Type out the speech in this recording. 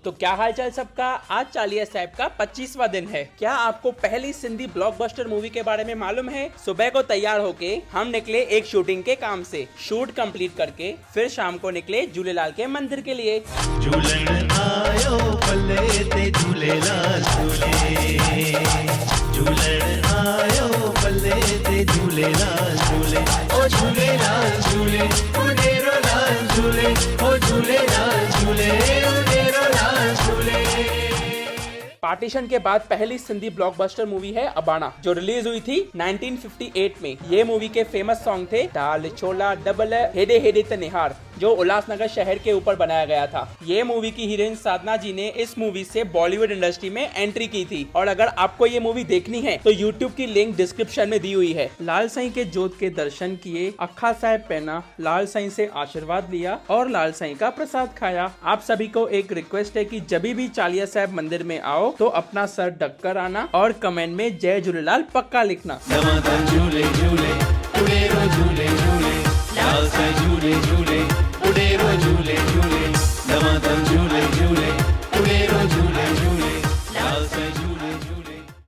तो क्या हालचाल सबका। आज चालिया साहब का 25वां दिन है। क्या आपको पहली सिंधी ब्लॉकबस्टर मूवी के बारे में मालूम है? सुबह को तैयार होके हम निकले एक शूटिंग के काम से। शूट कंप्लीट करके फिर शाम को निकले झूलेलाल के मंदिर के लिए। झूलन आयो पल्ले ते झूलेलाल झूले, झूलन आयो पल्ले ते झूलेलाल झूले, ओ झूलेलाल झूले, ओ डेरो लाल झूले, ओ झूलेलाल झूले, ओ डेरो लाल झूले। पार्टीशन के बाद पहली सिंधी ब्लॉकबस्टर मूवी है अबाणा, जो रिलीज हुई थी 1958 में। ये मूवी के फेमस सॉन्ग थे दाल छोला डबल हेडे हेडे तनिहार, जो उल्लासनगर शहर के ऊपर बनाया गया था। ये मूवी की हीरोइन साधना जी ने इस मूवी से बॉलीवुड इंडस्ट्री में एंट्री की थी। और अगर आपको ये मूवी देखनी है तो यूट्यूब की लिंक डिस्क्रिप्शन में दी हुई है। लाल साईं के जोत के दर्शन किए, अखा साहब पहना, लाल साईं से आशीर्वाद लिया और लाल साईं का प्रसाद खाया। आप सभी को एक रिक्वेस्ट है कि जब भी चालिया साहब मंदिर में आओ तो अपना सर ढक कर आना और कमेंट में जय झूलेलाल पक्का लिखना। झूले झूले, उड़ेरो झूले झूले।